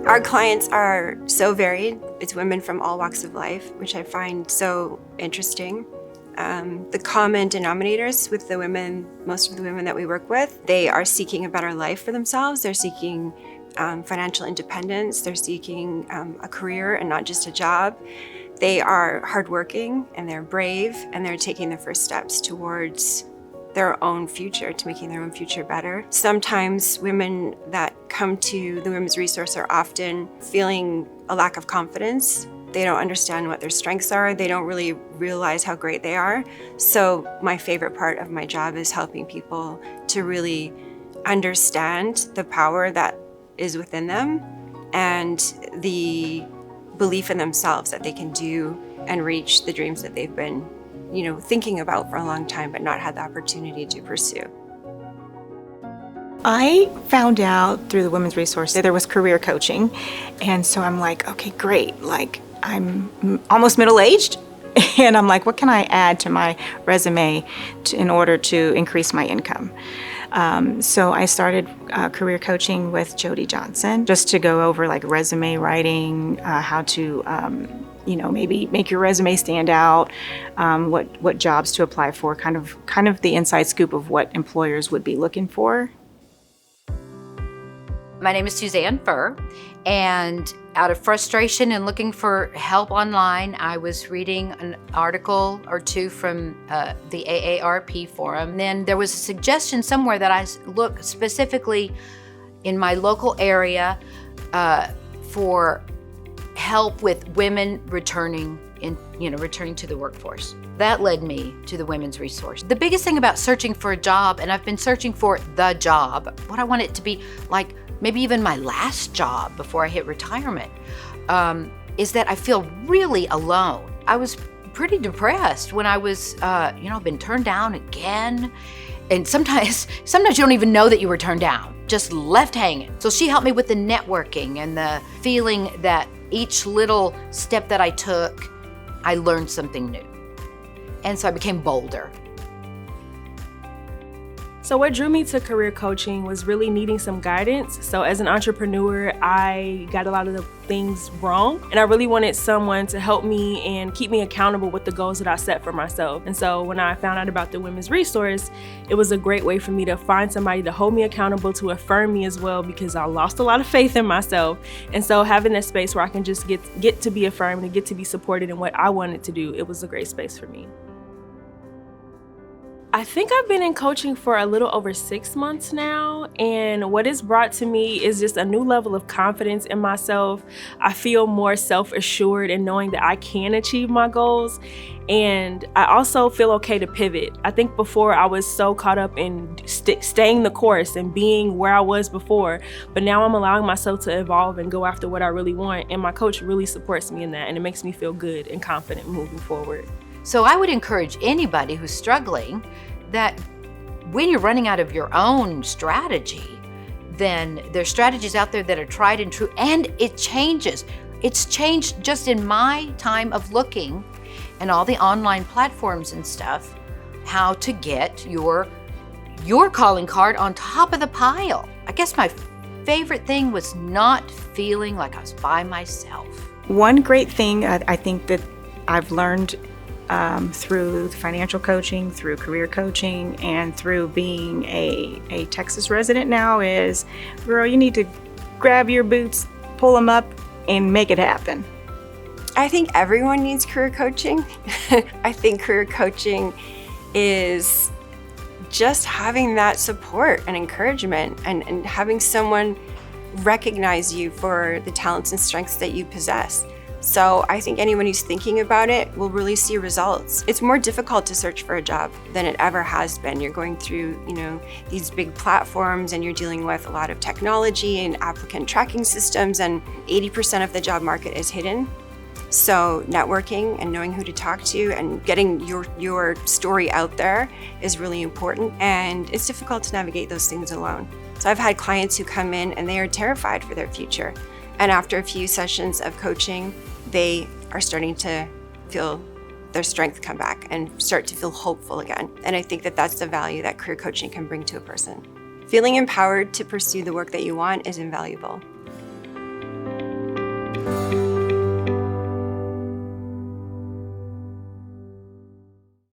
Our clients are so varied. It's women from all walks of life, which I find so interesting. The common denominators with the women, most of the women that we work with, they are seeking a better life for themselves. They're seeking financial independence. They're seeking a career and not just a job. They are hardworking and they're brave and they're taking the first steps towards their own future, to making their own future better. Sometimes women that come to the Women's Resource are often feeling a lack of confidence. They don't understand what their strengths are. They don't really realize how great they are. So my favorite part of my job is helping people to really understand the power that is within them and the belief in themselves that they can do and reach the dreams that they've been thinking about for a long time, but not had the opportunity to pursue. I found out through the Women's Resource that there was career coaching. And so I'm like, okay, great. Like, I'm almost middle-aged. And I'm like, what can I add to my resume in order to increase my income? So I started career coaching with Jody Johnson, just to go over like resume writing, how to maybe make your resume stand out, what jobs to apply for, kind of the inside scoop of what employers would be looking for. My name is Suzanne Furr, and out of frustration and looking for help online, I was reading an article or two from the AARP forum. And then there was a suggestion somewhere that I look specifically in my local area for help with women returning to the workforce. That led me to the Women's Resource. The biggest thing about searching for a job, and I've been searching for the job, what I want it to be like, maybe even my last job before I hit retirement, is that I feel really alone. I was pretty depressed when I was, been turned down again. And sometimes you don't even know that you were turned down, just left hanging. So she helped me with the networking and the feeling that each little step that I took, I learned something new. And so I became bolder. So what drew me to career coaching was really needing some guidance. So as an entrepreneur, I got a lot of the things wrong, and I really wanted someone to help me and keep me accountable with the goals that I set for myself. And so when I found out about the Women's Resource, it was a great way for me to find somebody to hold me accountable, to affirm me as well, because I lost a lot of faith in myself. And so having that space where I can just get to be affirmed and get to be supported in what I wanted to do, it was a great space for me. I think I've been in coaching for a little over 6 months now, and what it's brought to me is just a new level of confidence in myself. I feel more self-assured in knowing that I can achieve my goals, and I also feel okay to pivot. I think before I was so caught up in staying the course and being where I was before, but now I'm allowing myself to evolve and go after what I really want, and my coach really supports me in that, and it makes me feel good and confident moving forward. So I would encourage anybody who's struggling that when you're running out of your own strategy, then there's strategies out there that are tried and true, and it changes. It's changed just in my time of looking and all the online platforms and stuff, how to get your calling card on top of the pile. I guess my favorite thing was not feeling like I was by myself. One great thing I think that I've learned through financial coaching, through career coaching, and through being a Texas resident now is, girl, you need to grab your boots, pull them up, and make it happen. I think everyone needs career coaching. I think career coaching is just having that support and encouragement and having someone recognize you for the talents and strengths that you possess. So I think anyone who's thinking about it will really see results. It's more difficult to search for a job than it ever has been. You're going through, these big platforms, and you're dealing with a lot of technology and applicant tracking systems, and 80% of the job market is hidden. So networking and knowing who to talk to and getting your story out there is really important, and it's difficult to navigate those things alone. So I've had clients who come in and they are terrified for their future. And after a few sessions of coaching, they are starting to feel their strength come back and start to feel hopeful again. And I think that that's the value that career coaching can bring to a person. Feeling empowered to pursue the work that you want is invaluable.